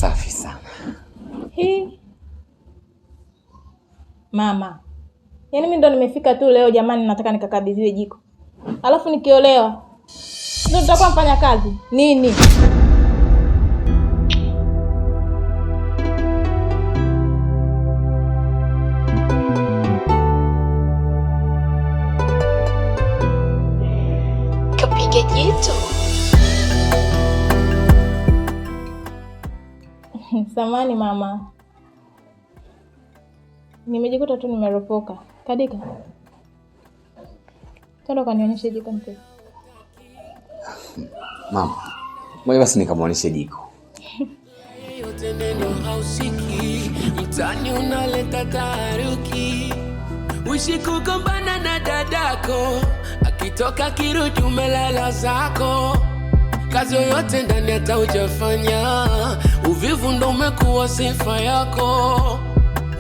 Safi sana. Mama, yaani mimi ndo nimefika tu leo jamani, nataka nikakabidhiwe jiko. Alafu nikiolewa ndio tutakuwa mfanya kazi nini? Kapige jitu. Samani mama, nimejikuta tu nimeropoka. Kadika, twende kanionyeshe jiko mpe. Mama, ngoja basi nikamuonyeshe jiko. Yote neno hausiki, mtani unaleta taharuki. Uishi kugombana na dadako, akitoka kirudi umelala zako. Kazi yoyote ndani hata hujafanya, uvivu ndo umekuwa sifa yako.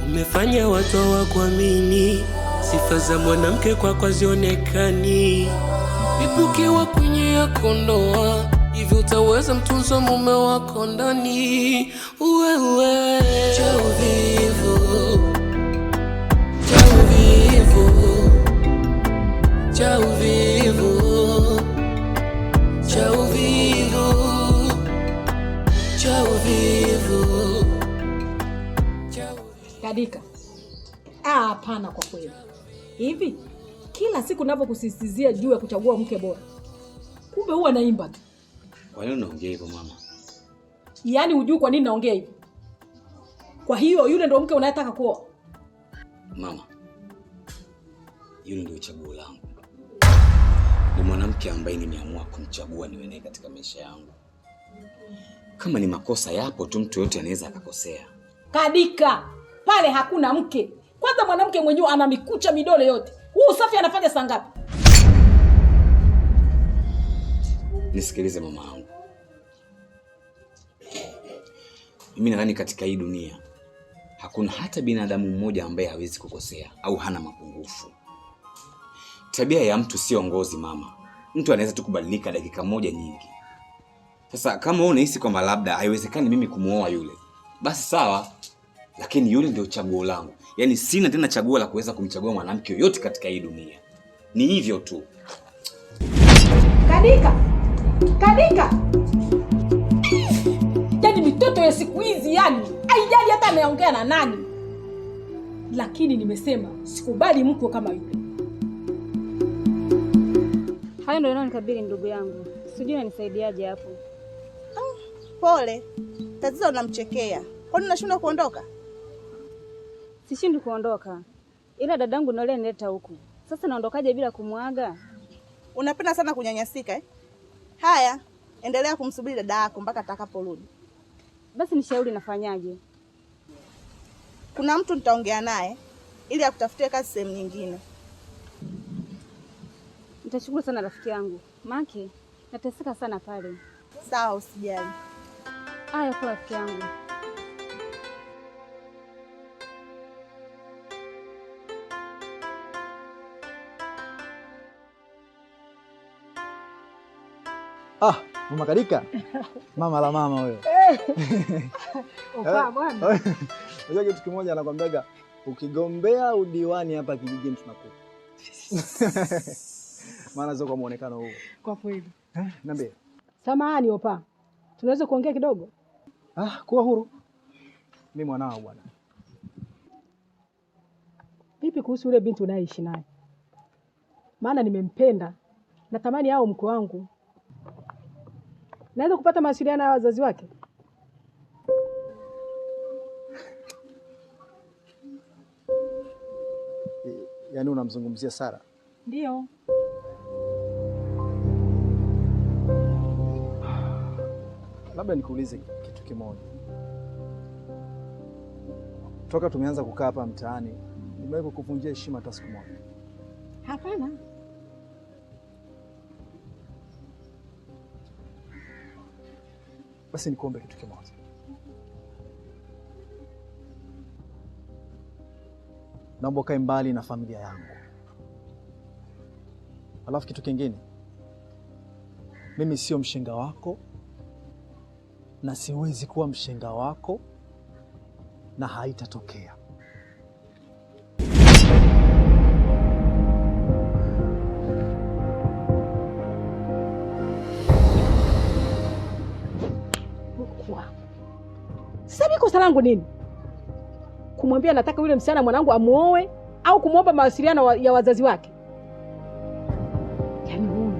Umefanya watu hawakuamini, sifa za mwanamke kwako zionekani. Ipukiwa kwenye yako ndoa, hivi utaweza mtunza mume wako ndani? Wewe cha uvivu, cha uvivu, cha uvivu, cha uvivu, cha uvivu. Kadika. Hapana kwa kweli. Hivi kila siku ninapokusisitizia juu ya kuchagua mke bora, kumbe huwa naimba tu. Kwa nini unaongea hivyo mama? Yaani hujui kwa nini naongea hivyo? Kwa hiyo yule ndio mke unayetaka kuoa? Mama, yule ndio chaguo langu. Ni mwanamke ambaye nimeamua kumchagua niwe naye katika maisha yangu. Kama ni makosa yapo tu, mtu yote anaweza akakosea. Kadika, pale hakuna mke. Kwanza mwanamke mwenyewe ana mikucha midole yote. Huu usafi anafanya saa ngapi? Nisikilize mama yangu. Mimi nadhani katika hii dunia hakuna hata binadamu mmoja ambaye hawezi kukosea au hana mapungufu. Tabia ya mtu sio ngozi mama. Mtu anaweza tu kubadilika dakika moja nyingi. Sasa kama wewe unahisi kwamba labda haiwezekani mimi kumuoa yule, basi sawa, lakini yule ndio chaguo langu. Yaani sina tena chaguo la kuweza kumchagua mwanamke yoyote katika hii dunia. Ni hivyo tu. Kadika. Kadika. Yaani mitoto ya siku hizi yani, haijali hata anaongea na nani. Lakini nimesema sikubali mkwe kama yule. Hayo ndio yanayonikabili ndugu yangu. Sijui unanisaidiaje hapo. Pole. Tatizo unamchekea. Kwani unashindwa kuondoka? Sishindi kuondoka. Ila dadangu ndio alinileta huku. Sasa naondokaje bila kumwaga? Unapenda sana kunyanyasika eh? Haya, endelea kumsubiri dada yako mpaka atakaporudi. Basi nishauri nafanyaje? Kuna mtu nitaongea naye ili akutafutie kazi sehemu nyingine. Nitashukuru sana rafiki yangu. Maki, nateseka sana pale. Sawa, usijali. Aya kwa rafiki yangu. Mama Kadika. Mama la mama wewe. Opa bwana. Unajua kitu kimoja anakuambiaga, ukigombea udiwani hapa kijijini tunakupa. Maana sio kwa muonekano huu. Kwa kweli. Niambie. Samahani opa. Tunaweza kuongea kidogo? Kuwa huru. Mimi mwanao bwana. Vipi kuhusu yule binti unayeishi naye? Maana nimempenda. Natamani hao mke wangu. Naweza kupata mawasiliano ya wazazi wake? Yaani unamzungumzia Sara? Ndio. Labda nikuulize kitu kimoja. Toka tumeanza kukaa hapa mtaani, nimewahi kukuvunjia heshima hata siku moja? Hapana. Basi nikuombe kitu kimoja. Naomba ukae mbali na familia yangu. Alafu kitu kingine, mimi sio mshenga wako na siwezi kuwa mshenga wako na haitatokea. Sasa kosa langu nini? Kumwambia nataka yule msichana mwanangu amuoe au kumwomba mawasiliano ya wazazi wake? Yaani huyu.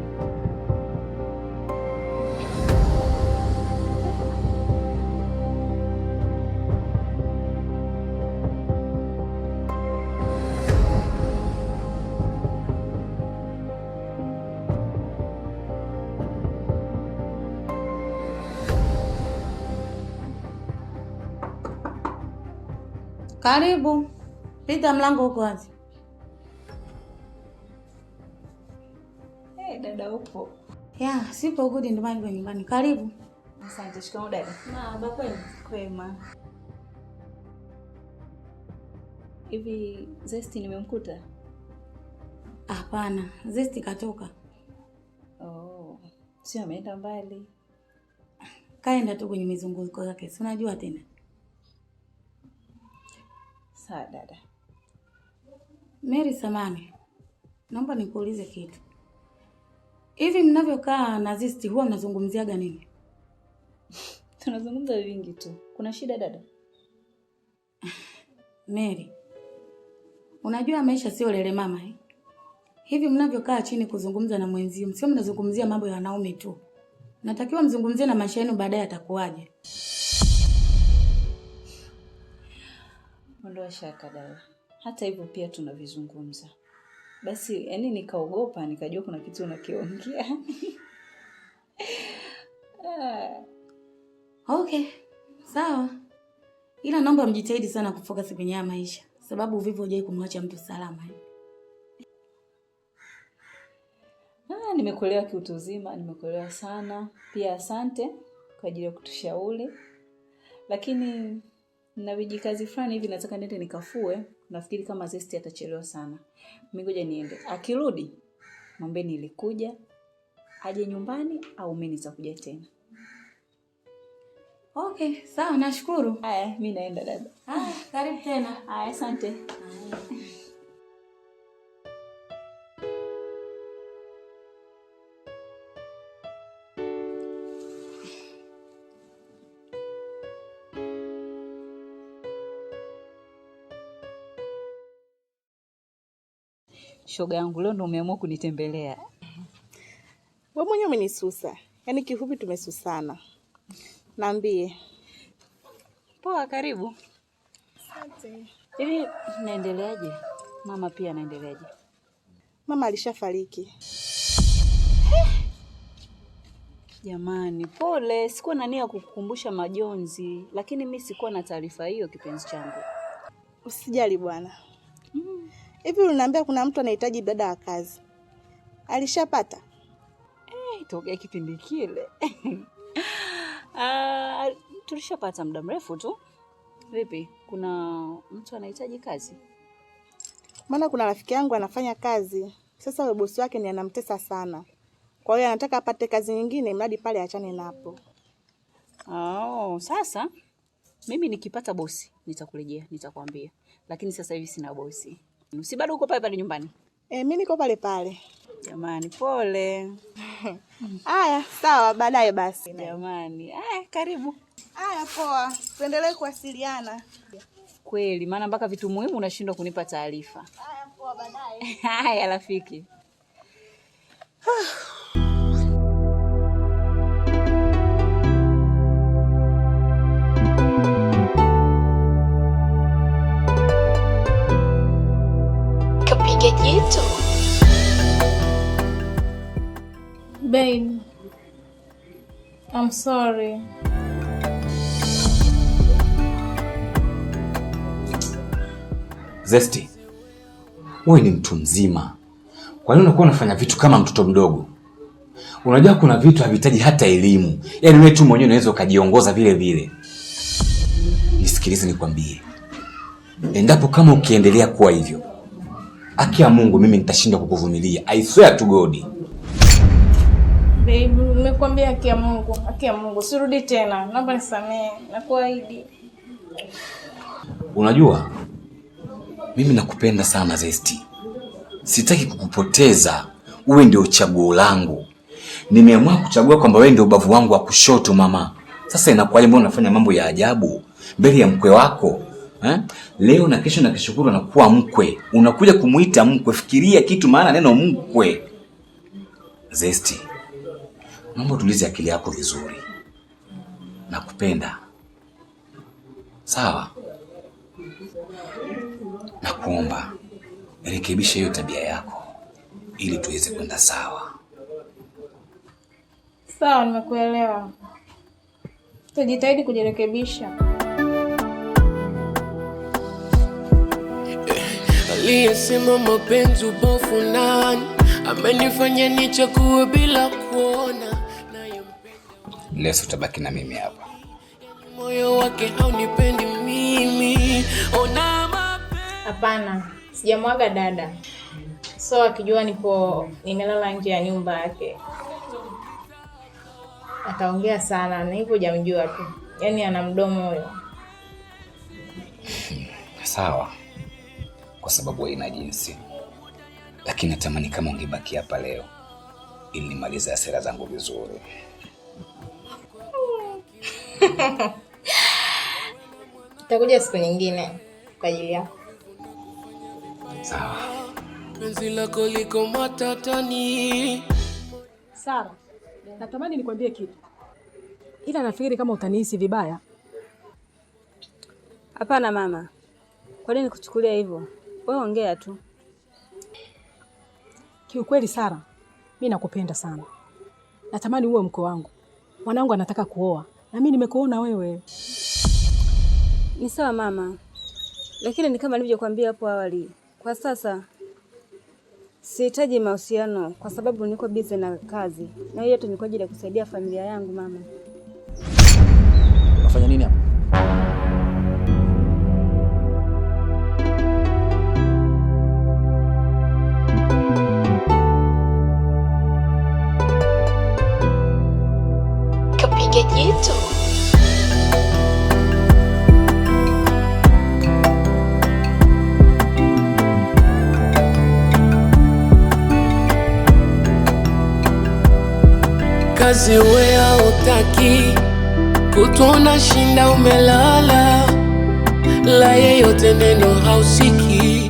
Karibu. Pita, mlango uko wazi. Dada upo? Ya, sipo huko ndio maana niko nyumbani. Karibu. Asante. Shikamoo dada. Baba kwema. Kwema. Hivi Zesti nimemkuta? Hapana, Zesti katoka. Oh, sio ameenda mbali. Kaenda tu kwenye mizunguko yake. Si unajua tena. Sawa dada. Mary samani. Naomba nikuulize kitu. Hivi mnavyokaa na Zesti huwa mnazungumziaga nini? Tunazungumza vingi tu. Kuna shida dada? Mary, unajua maisha sio lele mama eh? Hivi mnavyokaa chini kuzungumza na mwenzio, msio mnazungumzia mambo ya wanaume tu. Natakiwa mzungumzie na maisha yenu baadaye atakuwaje. Ondoa shaka dada. Hata hivyo pia tunavizungumza. Basi yani nikaogopa, nikajua kuna kitu unakiongea. Okay, sawa. Ila naomba mjitahidi sana kufocus kwenye maisha, sababu uvivu hujai kumwacha mtu salama eh. Nimekuelewa kiutu uzima, nimekuelewa sana. Pia asante kwa ajili ya kutushauri. Lakini na vijikazi fulani hivi nataka niende nikafue. Nafikiri kama Zesti atachelewa sana. Mimi ngoja niende. Akirudi, mwambie nilikuja. Aje nyumbani au mimi nitakuja tena. Okay, sawa, nashukuru. Haya, mimi naenda dada. Karibu tena. Haya, asante. Shoga yangu leo ndo umeamua kunitembelea. Wewe mwenyewe umenisusa. Yaani kifupi tumesusana. Naambie. Poa, karibu. Asante. Hivi naendeleaje? Mama pia anaendeleaje? Mama alishafariki. Jamani, pole. Sikuwa na nia kukukumbusha majonzi, lakini mimi sikuwa na taarifa hiyo kipenzi changu. Usijali bwana. Hivi uliniambia kuna mtu anahitaji dada wa kazi. Alishapata? Tokea kipindi kile. Tulishapata muda mrefu tu. Vipi? Kuna mtu anahitaji kazi? Maana kuna rafiki yangu anafanya kazi. Sasa yule bosi wake ni anamtesa sana. Kwa hiyo anataka apate kazi nyingine mradi pale achane napo. Sasa mimi nikipata bosi nitakurejea, nitakwambia. Lakini sasa hivi sina bosi. Si bado uko pale nyumbani? Mimi niko pale. Jamani, pole. Haya, sawa, baadaye basi. Jamani, karibu. Haya, poa. Tuendelee kuwasiliana. Kweli, maana mpaka vitu muhimu unashindwa kunipa taarifa. Haya, poa, baadaye. Haya, rafiki. Kapige jitu. Babe, I'm sorry. Zesti, wewe ni mtu mzima. Kwa nini unakuwa unafanya vitu kama mtoto mdogo? Unajua kuna vitu havihitaji hata elimu. Yaani wewe tu mwenyewe unaweza ukajiongoza vile vile. Nisikilize nikwambie. Endapo kama ukiendelea kuwa hivyo, haki ya Mungu mimi nitashindwa kukuvumilia. I swear to God. Babe, nimekuambia haki ya Mungu, sirudi tena. Naomba nisamehe, nakuahidi. Unajua, mimi nakupenda sana Zesti. Sitaki kukupoteza. Uwe ndio chaguo langu. Nimeamua kuchagua kwamba wewe ndio ubavu wangu wa kushoto mama. Sasa inakuwaje mbona unafanya mambo ya ajabu mbele ya mkwe wako? Leo na kesho na keshokuru anakuwa mkwe. Unakuja kumuita mkwe. Fikiria kitu maana neno mkwe. Zesti, naomba tulize akili yako vizuri. Nakupenda. Sawa? Nakuomba rekebisha hiyo tabia yako ili tuweze kwenda sawa. Sawa, nimekuelewa. Tutajitahidi kujirekebisha. Aliyesema mapenzi upofu nani? Amenifanya nichague bila kuona. Leo utabaki na mimi hapa. Moyo wake haunipendi mimi. Hapana, sijamwaga dada. So akijua nimelala nje ya nyumba yake, ataongea sana, na hivyo hujamjua tu. Yaani ana mdomo huyo. Sawa. Kwa sababu haina jinsi. Lakini natamani kama ungebaki hapa leo ili nimalize hasira zangu vizuri. Nitakuja siku nyingine kwa ajili yako. Sawa. Penzi lako liko matatani. Sara, natamani nikwambie kitu, ila nafikiri kama utanihisi vibaya. Hapana mama. Kwa nini kuchukulia hivyo? Wewe ongea tu. Kiukweli Sara, mimi nakupenda sana. Natamani uwe mke wangu. Mwanangu anataka kuoa na mimi nimekuona wewe. Ni sawa mama. Lakini ni kama nilivyokuambia hapo awali. Kwa sasa sihitaji mahusiano kwa sababu niko busy na kazi. Na hiyo yote ni kwa ajili ya kusaidia familia yangu mama. Unafanya nini hapa? Kapige jitu. Kazi wewe hautaki, kutuona shinda umelala, la yeyote neno hausiki.